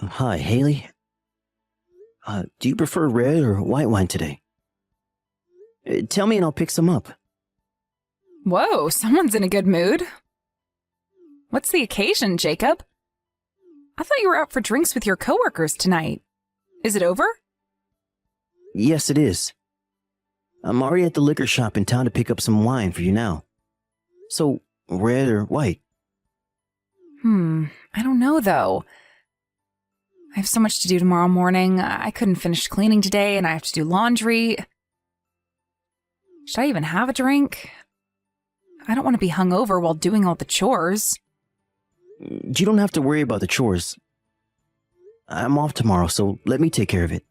Hi, Haley. Do you prefer red or white wine today? Tell me and I'll pick some up. Whoa, someone's in a good mood. What's the occasion, Jacob? I thought you were out for drinks with your coworkers tonight. Is it over? Yes, it is. I'm already at the liquor shop in town to pick up some wine for you now. So, red or white? I don't know though. I have so much to do tomorrow morning. I couldn't finish cleaning today and I have to do laundry. Should I even have a drink? I don't want to be hungover while doing all the chores. You don't have to worry about the chores. I'm off tomorrow, so let me take care of it.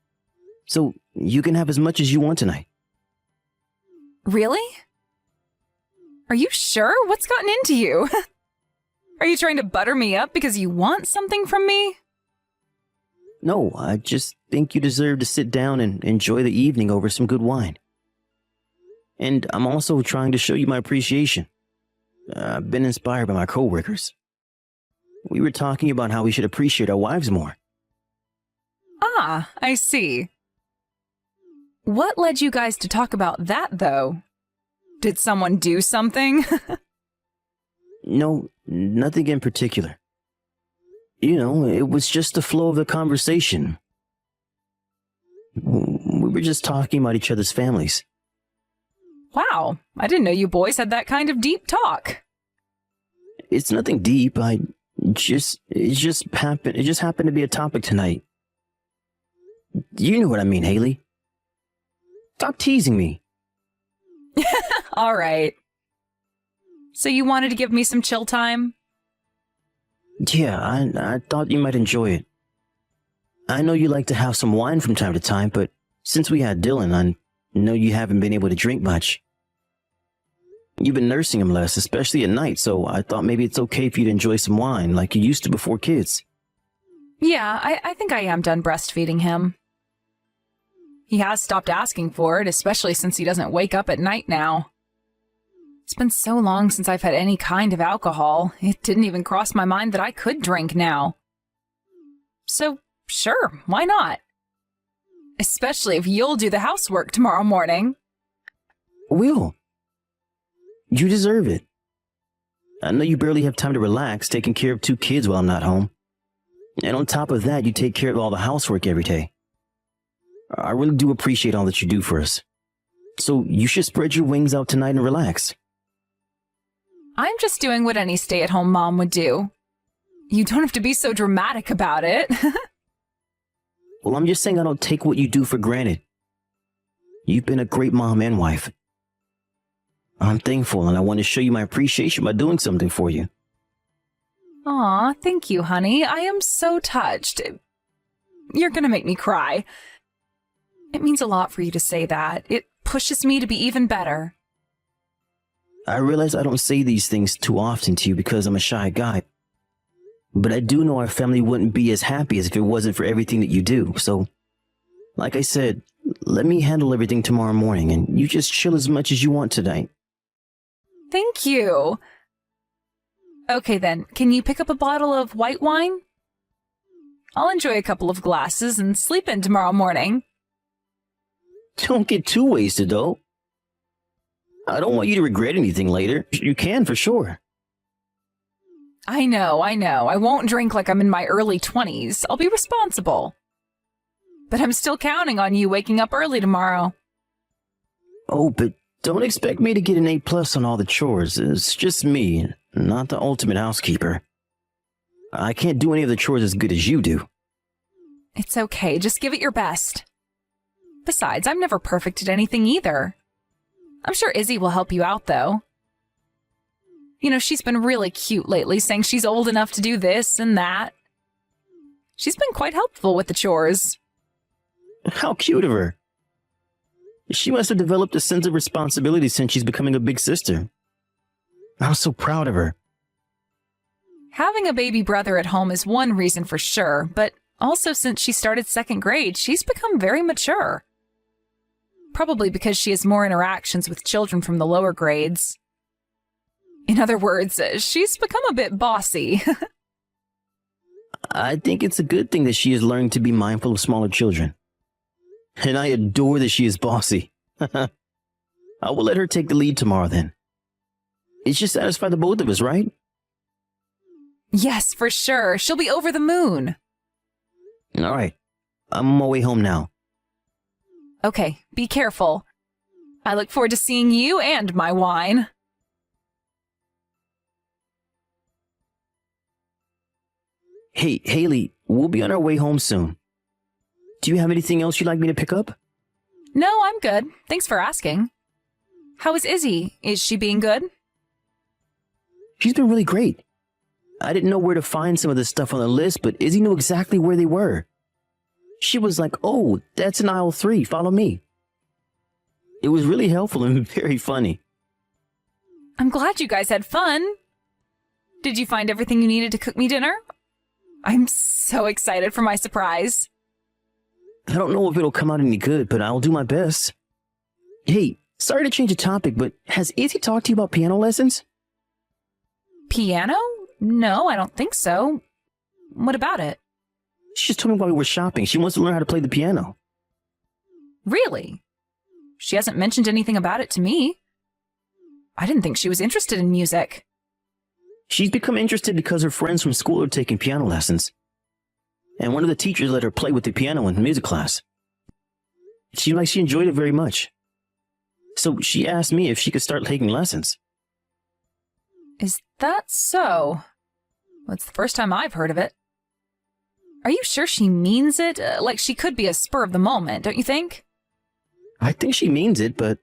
So, you can have as much as you want tonight. Really? Are you sure? What's gotten into you? Are you trying to butter me up because you want something from me? No, I just think you deserve to sit down and enjoy the evening over some good wine. And I'm also trying to show you my appreciation. I've been inspired by my coworkers. We were talking about how we should appreciate our wives more. Ah, I see. What led you guys to talk about that, though? Did someone do something? No, nothing in particular. You know, it was just the flow of the conversation. We were just talking about each other's families. Wow, I didn't know you boys had that kind of deep talk. It's nothing deep. It just happened to be a topic tonight. You know what I mean, Haley. Stop teasing me. All right. So you wanted to give me some chill time? Yeah, I thought you might enjoy it. I know you like to have some wine from time to time, but since we had Dylan, I know you haven't been able to drink much. You've been nursing him less, especially at night, so I thought maybe it's okay for you to enjoy some wine like you used to before kids. Yeah, I think I am done breastfeeding him. He has stopped asking for it, especially since he doesn't wake up at night now. It's been so long since I've had any kind of alcohol, it didn't even cross my mind that I could drink now. So, sure, why not? Especially if you'll do the housework tomorrow morning. Will. You deserve it. I know you barely have time to relax taking care of 2 kids while I'm not home. And on top of that, you take care of all the housework every day. I really do appreciate all that you do for us. So you should spread your wings out tonight and relax. I'm just doing what any stay-at-home mom would do. You don't have to be so dramatic about it. Well, I'm just saying I don't take what you do for granted. You've been a great mom and wife. I'm thankful and I want to show you my appreciation by doing something for you. Aw, thank you, honey. I am so touched. You're gonna make me cry. It means a lot for you to say that. It pushes me to be even better. I realize I don't say these things too often to you because I'm a shy guy. But I do know our family wouldn't be as happy as if it wasn't for everything that you do. So, like I said, let me handle everything tomorrow morning and you just chill as much as you want tonight. Thank you. Okay then, can you pick up a bottle of white wine? I'll enjoy a couple of glasses and sleep in tomorrow morning. Don't get too wasted, though. I don't want you to regret anything later. You can, for sure. I know. I won't drink like I'm in my early 20s. I'll be responsible. But I'm still counting on you waking up early tomorrow. Oh, but don't expect me to get an A+ on all the chores. It's just me, not the ultimate housekeeper. I can't do any of the chores as good as you do. It's okay. Just give it your best. Besides, I'm never perfect at anything either. I'm sure Izzy will help you out, though. You know, she's been really cute lately, saying she's old enough to do this and that. She's been quite helpful with the chores. How cute of her. She must have developed a sense of responsibility since she's becoming a big sister. I'm so proud of her. Having a baby brother at home is one reason for sure, but also since she started 2nd grade, she's become very mature. Probably because she has more interactions with children from the lower grades. In other words, she's become a bit bossy. I think it's a good thing that she is learning to be mindful of smaller children. And I adore that she is bossy. I will let her take the lead tomorrow then. It should satisfy the both of us, right? Yes, for sure. She'll be over the moon. All right. I'm on my way home now. Okay, be careful. I look forward to seeing you and my wine. Hey, Haley, we'll be on our way home soon. Do you have anything else you'd like me to pick up? No, I'm good. Thanks for asking. How is Izzy? Is she being good? She's been really great. I didn't know where to find some of the stuff on the list, but Izzy knew exactly where they were. She was like, "Oh, that's in aisle 3, follow me." It was really helpful and very funny. I'm glad you guys had fun. Did you find everything you needed to cook me dinner? I'm so excited for my surprise. I don't know if it'll come out any good, but I'll do my best. Hey, sorry to change the topic, but has Izzy talked to you about piano lessons? Piano? No, I don't think so. What about it? She just told me while we were shopping. She wants to learn how to play the piano. Really? She hasn't mentioned anything about it to me. I didn't think she was interested in music. She's become interested because her friends from school are taking piano lessons. And one of the teachers let her play with the piano in music class. It seemed like she enjoyed it very much. So she asked me if she could start taking lessons. Is that so? Well, it's the first time I've heard of it. Are you sure she means it? Like she could be a spur of the moment, don't you think? I think she means it, but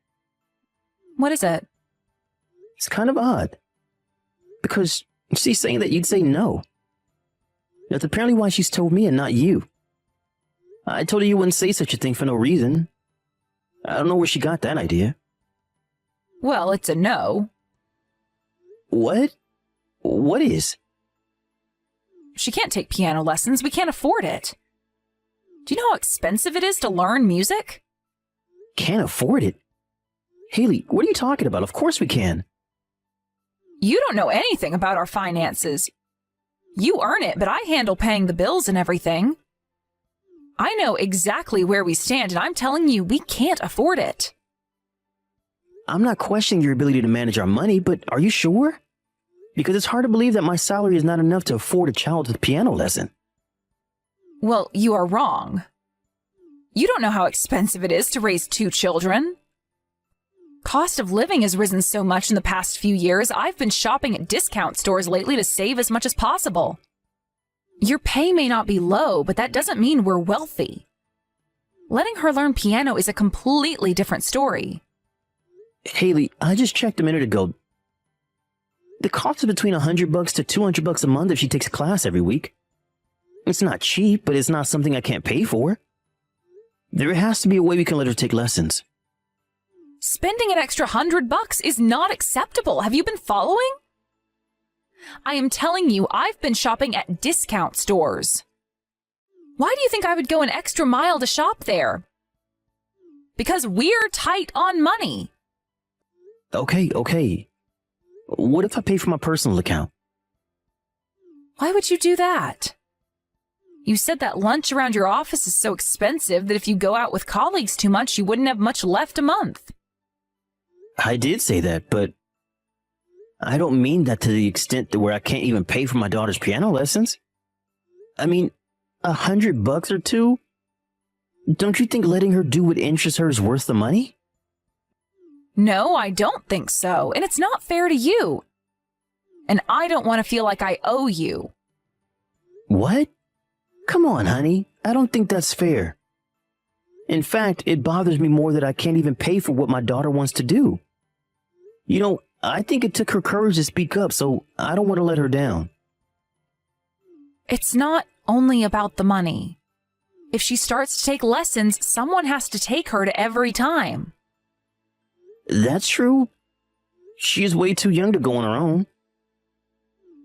What is it? it's kind of odd. Because she's saying that you'd say no. That's apparently why she's told me and not you. I told her you wouldn't say such a thing for no reason. I don't know where she got that idea. Well, it's a no. What? What is? She can't take piano lessons. We can't afford it. Do you know how expensive it is to learn music? Can't afford it? Haley, what are you talking about? Of course we can. You don't know anything about our finances. You earn it, but I handle paying the bills and everything. I know exactly where we stand, and I'm telling you, we can't afford it. I'm not questioning your ability to manage our money, but are you sure? Because it's hard to believe that my salary is not enough to afford a child's piano lesson. Well, you are wrong. You don't know how expensive it is to raise 2 children. Cost of living has risen so much in the past few years, I've been shopping at discount stores lately to save as much as possible. Your pay may not be low, but that doesn't mean we're wealthy. Letting her learn piano is a completely different story. Haley, I just checked a minute ago. The cost is between $100 to $200 a month if she takes a class every week. It's not cheap, but it's not something I can't pay for. There has to be a way we can let her take lessons. Spending an extra $100 is not acceptable. Have you been following? I am telling you, I've been shopping at discount stores. Why do you think I would go an extra mile to shop there? Because we're tight on money. Okay. What if I pay for my personal account? Why would you do that? You said that lunch around your office is so expensive that if you go out with colleagues too much, you wouldn't have much left a month. I did say that, but I don't mean that to the extent that where I can't even pay for my daughter's piano lessons. I mean, $100 or two? Don't you think letting her do what interests her is worth the money? No, I don't think so, and it's not fair to you. And I don't want to feel like I owe you. What? Come on, honey. I don't think that's fair. In fact, it bothers me more that I can't even pay for what my daughter wants to do. You know, I think it took her courage to speak up, so I don't want to let her down. It's not only about the money. If she starts to take lessons, someone has to take her to every time. That's true. She is way too young to go on her own.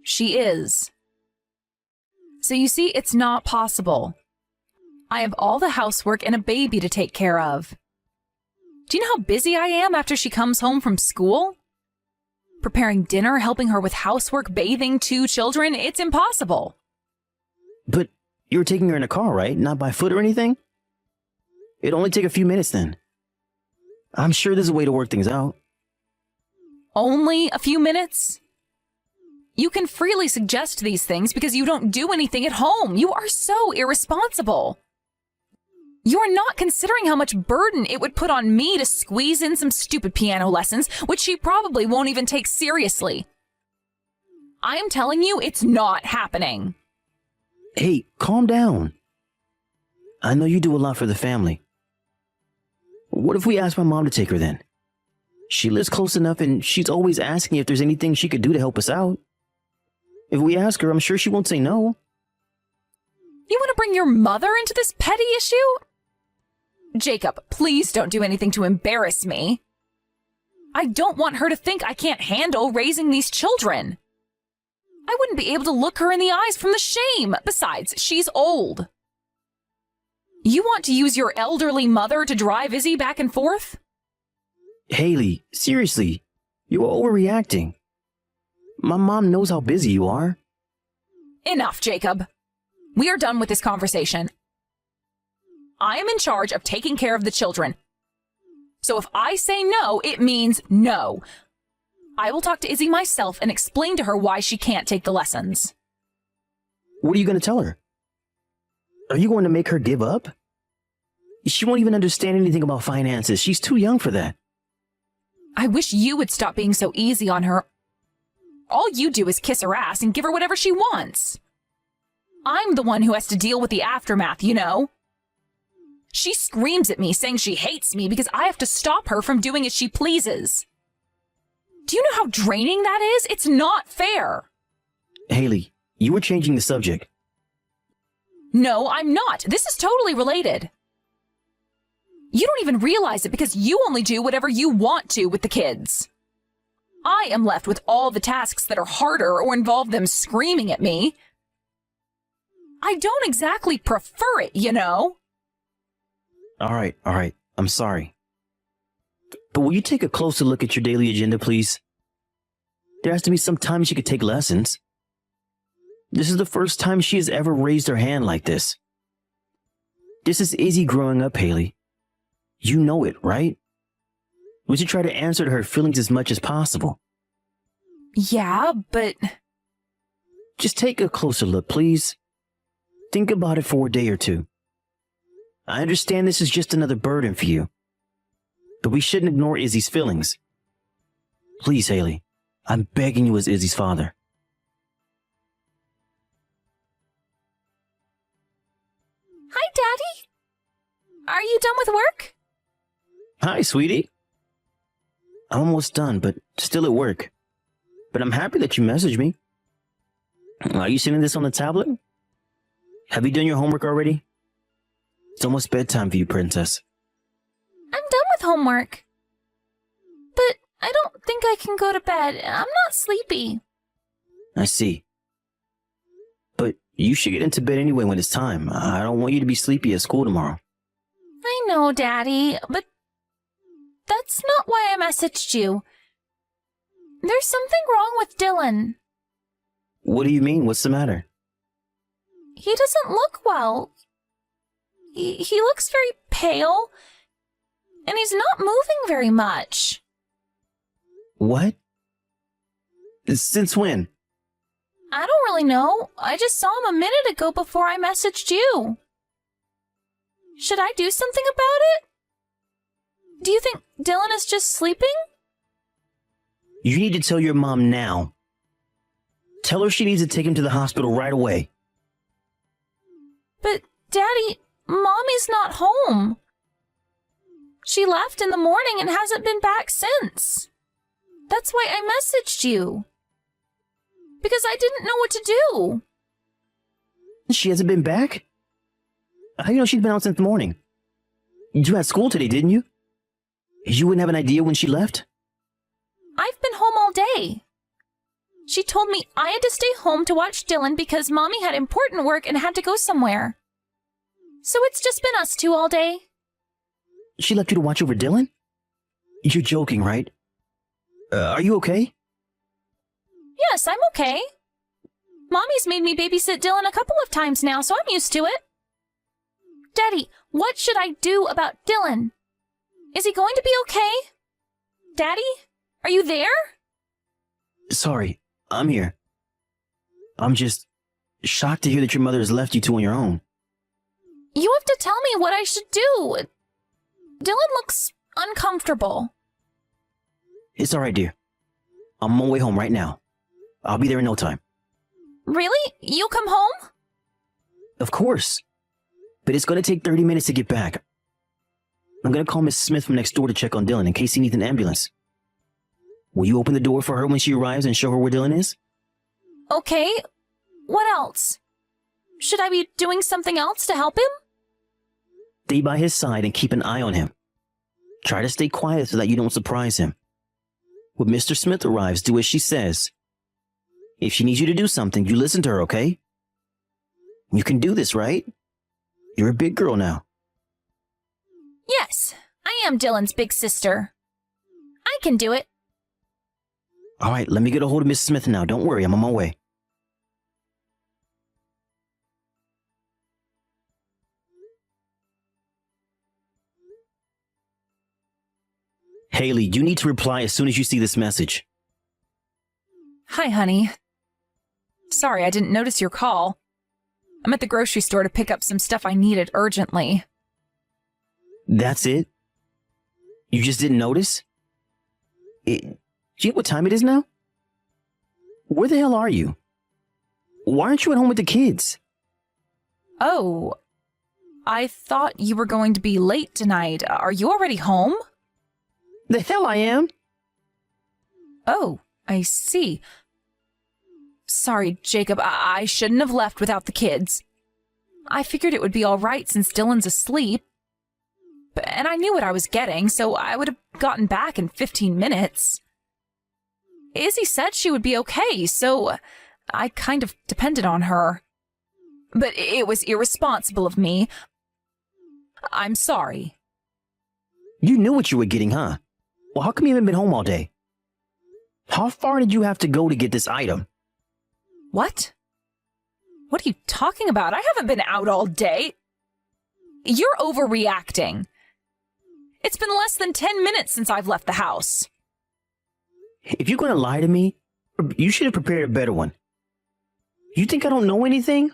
She is. So you see, it's not possible. I have all the housework and a baby to take care of. Do you know how busy I am after she comes home from school? Preparing dinner, helping her with housework, bathing 2 children, it's impossible. But you were taking her in a car, right? Not by foot or anything? It'd only take a few minutes then. I'm sure there's a way to work things out. Only a few minutes? You can freely suggest these things because you don't do anything at home. You are so irresponsible. You are not considering how much burden it would put on me to squeeze in some stupid piano lessons, which she probably won't even take seriously. I am telling you, it's not happening. Hey, calm down. I know you do a lot for the family. What if we ask my mom to take her then? She lives close enough and she's always asking if there's anything she could do to help us out. If we ask her, I'm sure she won't say no. You want to bring your mother into this petty issue? Jacob, please don't do anything to embarrass me. I don't want her to think I can't handle raising these children. I wouldn't be able to look her in the eyes from the shame. Besides, she's old. You want to use your elderly mother to drive Izzy back and forth? Haley, seriously, you are overreacting. My mom knows how busy you are. Enough, Jacob. We are done with this conversation. I am in charge of taking care of the children. So if I say no, it means no. I will talk to Izzy myself and explain to her why she can't take the lessons. What are you going to tell her? Are you going to make her give up? She won't even understand anything about finances. She's too young for that. I wish you would stop being so easy on her. All you do is kiss her ass and give her whatever she wants. I'm the one who has to deal with the aftermath, you know. She screams at me saying she hates me because I have to stop her from doing as she pleases. Do you know how draining that is? It's not fair. Haley, you were changing the subject. No, I'm not. This is totally related. You don't even realize it because you only do whatever you want to with the kids. I am left with all the tasks that are harder or involve them screaming at me. I don't exactly prefer it, you know. All right. I'm sorry. But will you take a closer look at your daily agenda, please? There has to be some time she could take lessons. This is the first time she has ever raised her hand like this. This is Izzy growing up, Haley. You know it, right? We should try to answer to her feelings as much as possible. Yeah, but... Just take a closer look, please. Think about it for a day or two. I understand this is just another burden for you, but we shouldn't ignore Izzy's feelings. Please, Haley, I'm begging you as Izzy's father. Hi, Daddy. Are you done with work? Hi, sweetie. I'm almost done, but still at work. But I'm happy that you messaged me. Are you sending this on the tablet? Have you done your homework already? It's almost bedtime for you, princess. I'm done with homework. But I don't think I can go to bed. I'm not sleepy. I see. But you should get into bed anyway when it's time. I don't want you to be sleepy at school tomorrow. I know, Daddy, but that's not why I messaged you. There's something wrong with Dylan. What do you mean? What's the matter? He doesn't look well. He looks very pale, and he's not moving very much. What? Since when? I don't really know. I just saw him a minute ago before I messaged you. Should I do something about it? Do you think Dylan is just sleeping? You need to tell your mom now. Tell her she needs to take him to the hospital right away. But, Daddy, Mommy's not home. She left in the morning and hasn't been back since. That's why I messaged you. Because I didn't know what to do. She hasn't been back? How do you know she's been out since the morning? You had school today, didn't you? You wouldn't have an idea when she left? I've been home all day. She told me I had to stay home to watch Dylan because Mommy had important work and had to go somewhere. So it's just been us two all day. She left you to watch over Dylan? You're joking, right? Are you okay? Yes, I'm okay. Mommy's made me babysit Dylan a couple of times now, so I'm used to it. Daddy, what should I do about Dylan? Is he going to be okay? Daddy, are you there? Sorry, I'm here. I'm just shocked to hear that your mother has left you two on your own. You have to tell me what I should do. Dylan looks uncomfortable. It's all right, dear. I'm on my way home right now. I'll be there in no time. Really? You'll come home? Of course. But it's going to take 30 minutes to get back. I'm going to call Miss Smith from next door to check on Dylan in case he needs an ambulance. Will you open the door for her when she arrives and show her where Dylan is? Okay. What else? Should I be doing something else to help him? Stay by his side and keep an eye on him. Try to stay quiet so that you don't surprise him. When Mr. Smith arrives, do as she says. If she needs you to do something, you listen to her, okay? You can do this, right? You're a big girl now. Yes, I am Dylan's big sister. I can do it. All right, let me get a hold of Miss Smith now. Don't worry, I'm on my way. Haley, you need to reply as soon as you see this message. Hi, honey. Sorry, I didn't notice your call. I'm at the grocery store to pick up some stuff I needed urgently. That's it? You just didn't notice? Do you know what time it is now? Where the hell are you? Why aren't you at home with the kids? Oh, I thought you were going to be late tonight. Are you already home? The hell I am. Oh, I see. Sorry, Jacob, I shouldn't have left without the kids. I figured it would be all right since Dylan's asleep. And I knew what I was getting, so I would have gotten back in 15 minutes. Izzy said she would be okay, so I kind of depended on her. But it was irresponsible of me. I'm sorry. You knew what you were getting, huh? Well, how come you haven't been home all day? How far did you have to go to get this item? What? What are you talking about? I haven't been out all day. You're overreacting. It's been less than 10 minutes since I've left the house. If you're going to lie to me, you should have prepared a better one. You think I don't know anything?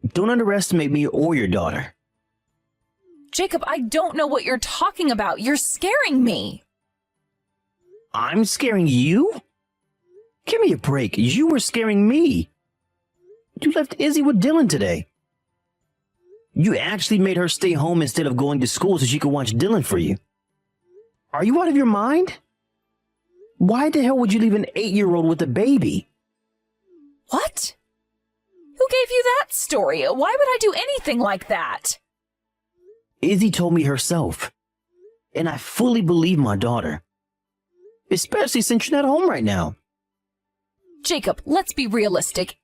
Don't underestimate me or your daughter. Jacob, I don't know what you're talking about. You're scaring me. I'm scaring you? Give me a break. You were scaring me. You left Izzy with Dylan today. You actually made her stay home instead of going to school so she could watch Dylan for you. Are you out of your mind? Why the hell would you leave an 8-year-old with a baby? What? Who gave you that story? Why would I do anything like that? Izzy told me herself. And I fully believe my daughter. Especially since you're not home right now. Jacob, let's be realistic.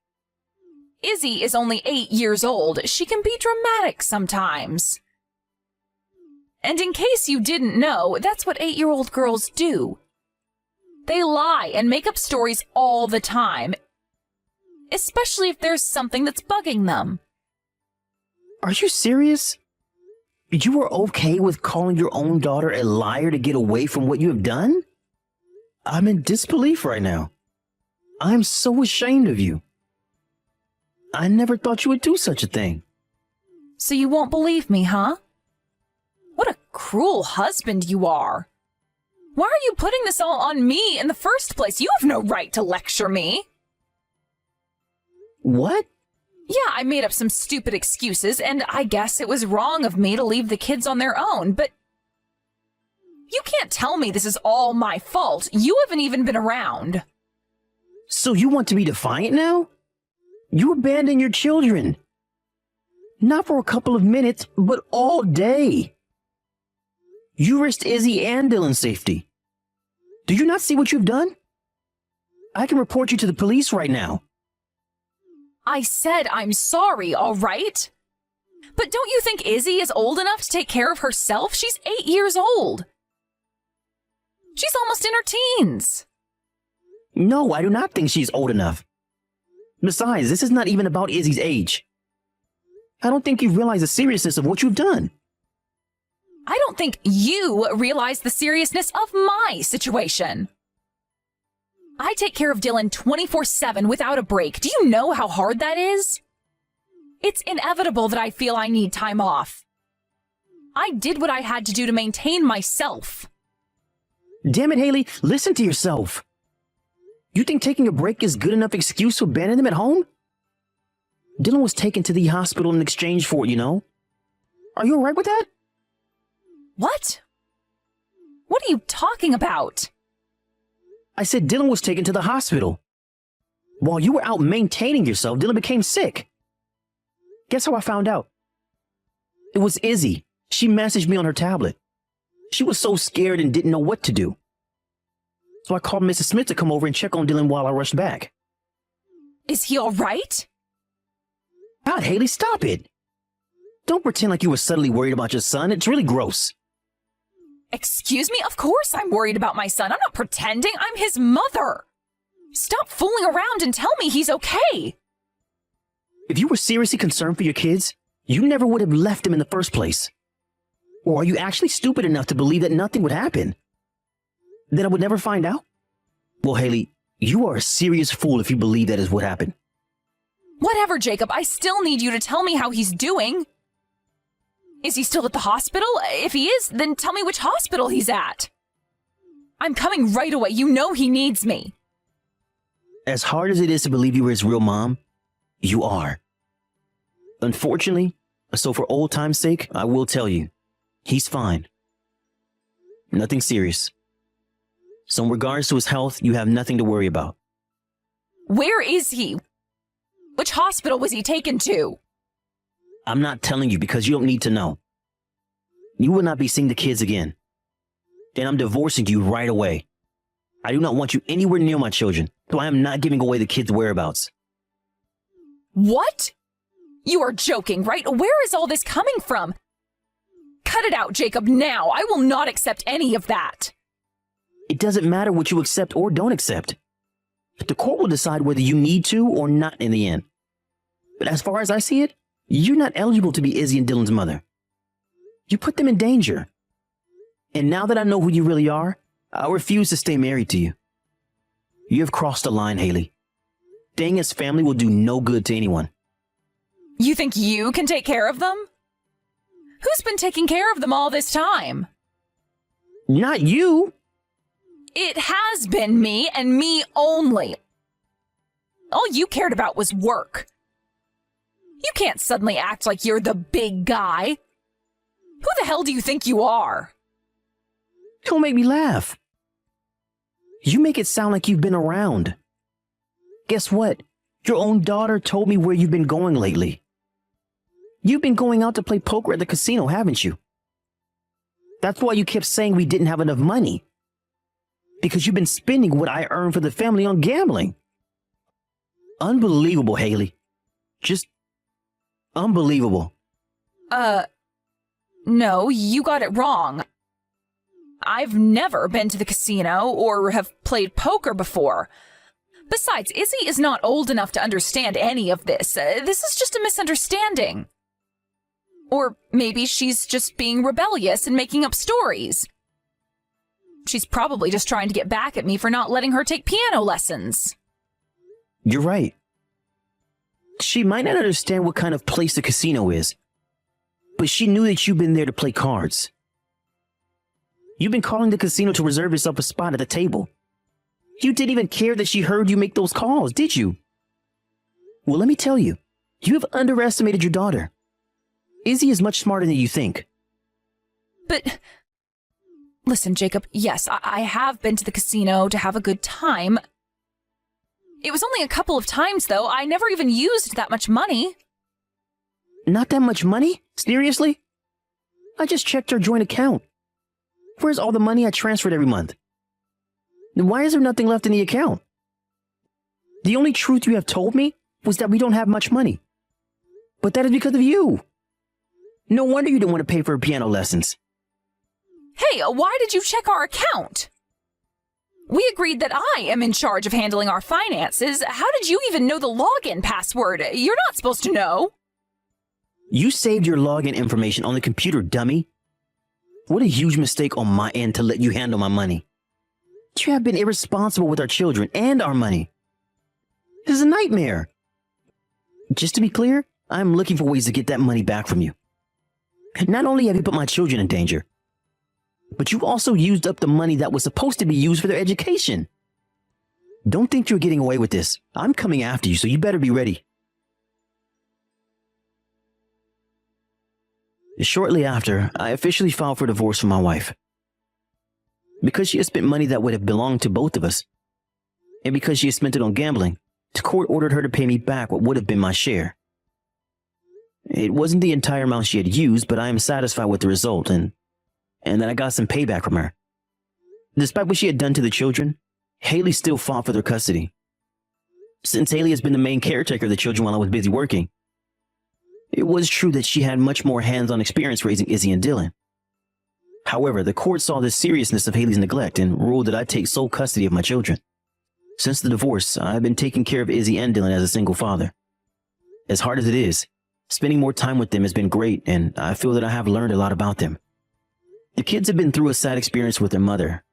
Izzy is only 8 years old. She can be dramatic sometimes. And in case you didn't know, that's what 8-year-old girls do. They lie and make up stories all the time, especially if there's something that's bugging them. Are you serious? You were okay with calling your own daughter a liar to get away from what you have done? I'm in disbelief right now. I'm so ashamed of you. I never thought you would do such a thing. So you won't believe me, huh? What a cruel husband you are. Why are you putting this all on me in the first place? You have no right to lecture me. What? Yeah, I made up some stupid excuses, and I guess it was wrong of me to leave the kids on their own, but you can't tell me this is all my fault. You haven't even been around. So you want to be defiant now? You abandon your children. Not for a couple of minutes, but all day. You risked Izzy and Dylan's safety. Do you not see what you've done? I can report you to the police right now. I said I'm sorry, all right? But don't you think Izzy is old enough to take care of herself? She's 8 years old. She's almost in her teens. No, I do not think she's old enough. Besides, this is not even about Izzy's age. I don't think you realize the seriousness of what you've done. I don't think you realize the seriousness of my situation. I take care of Dylan 24/7 without a break. Do you know how hard that is? It's inevitable that I feel I need time off. I did what I had to do to maintain myself. Damn it, Haley, listen to yourself. You think taking a break is good enough excuse to abandon them at home? Dylan was taken to the hospital in exchange for it, you know? Are you alright with that? What? What are you talking about? I said Dylan was taken to the hospital. While you were out maintaining yourself, Dylan became sick. Guess how I found out? It was Izzy. She messaged me on her tablet. She was so scared and didn't know what to do. So I called Mrs. Smith to come over and check on Dylan while I rushed back. Is he all right? God, Haley, stop it. Don't pretend like you were suddenly worried about your son. It's really gross. Excuse me? Of course I'm worried about my son. I'm not pretending. I'm his mother. Stop fooling around and tell me he's okay. If you were seriously concerned for your kids, you never would have left him in the first place. Or are you actually stupid enough to believe that nothing would happen? That I would never find out? Well, Haley, you are a serious fool if you believe that is what happened. Whatever, Jacob. I still need you to tell me how he's doing. Is he still at the hospital? If he is, then tell me which hospital he's at. I'm coming right away. You know he needs me. As hard as it is to believe you were his real mom, you are. Unfortunately, so for old time's sake, I will tell you, he's fine. Nothing serious. So in regards to his health, you have nothing to worry about. Where is he? Which hospital was he taken to? I'm not telling you because you don't need to know. You will not be seeing the kids again. Then I'm divorcing you right away. I do not want you anywhere near my children, so I am not giving away the kids' whereabouts. What? You are joking, right? Where is all this coming from? Cut it out, Jacob, now. I will not accept any of that. It doesn't matter what you accept or don't accept. The court will decide whether you need to or not in the end. But as far as I see it, you're not eligible to be Izzy and Dylan's mother. You put them in danger. And now that I know who you really are, I refuse to stay married to you. You have crossed the line, Haley. Staying as family will do no good to anyone. You think you can take care of them? Who's been taking care of them all this time? Not you. It has been me and me only. All you cared about was work. You can't suddenly act like you're the big guy. Who the hell do you think you are? Don't make me laugh. You make it sound like you've been around. Guess what? Your own daughter told me where you've been going lately. You've been going out to play poker at the casino, haven't you? That's why you kept saying we didn't have enough money. Because you've been spending what I earned for the family on gambling. Unbelievable, Haley. Just unbelievable. No, you got it wrong. I've never been to the casino or have played poker before. Besides, Izzy is not old enough to understand any of this. This is just a misunderstanding. Or maybe she's just being rebellious and making up stories. She's probably just trying to get back at me for not letting her take piano lessons. You're right. She might not understand what kind of place the casino is, but she knew that you've been there to play cards. You've been calling the casino to reserve yourself a spot at the table. You didn't even care that she heard you make those calls, did you? Well, let me tell you, you have underestimated your daughter. Izzy is much smarter than you think. But listen, Jacob, yes, I have been to the casino to have a good time. It was only a couple of times, though. I never even used that much money. Not that much money? Seriously? I just checked our joint account. Where's all the money I transferred every month? Then why is there nothing left in the account? The only truth you have told me was that we don't have much money. But that is because of you. No wonder you didn't want to pay for her piano lessons. Hey, why did you check our account? We agreed that I am in charge of handling our finances. How did you even know the login password? You're not supposed to know. You saved your login information on the computer, dummy. What a huge mistake on my end to let you handle my money. You have been irresponsible with our children and our money. This is a nightmare. Just to be clear, I'm looking for ways to get that money back from you. Not only have you put my children in danger, but you also used up the money that was supposed to be used for their education. Don't think you're getting away with this. I'm coming after you, so you better be ready. Shortly after, I officially filed for divorce from my wife. Because she had spent money that would have belonged to both of us, and because she had spent it on gambling, the court ordered her to pay me back what would have been my share. It wasn't the entire amount she had used, but I am satisfied with the result and that I got some payback from her. Despite what she had done to the children, Haley still fought for their custody. Since Haley has been the main caretaker of the children while I was busy working, it was true that she had much more hands-on experience raising Izzy and Dylan. However, the court saw the seriousness of Haley's neglect and ruled that I take sole custody of my children. Since the divorce, I've been taking care of Izzy and Dylan as a single father. As hard as it is, spending more time with them has been great, and I feel that I have learned a lot about them. The kids have been through a sad experience with their mother.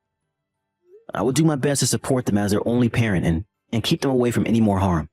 I will do my best to support them as their only parent and keep them away from any more harm.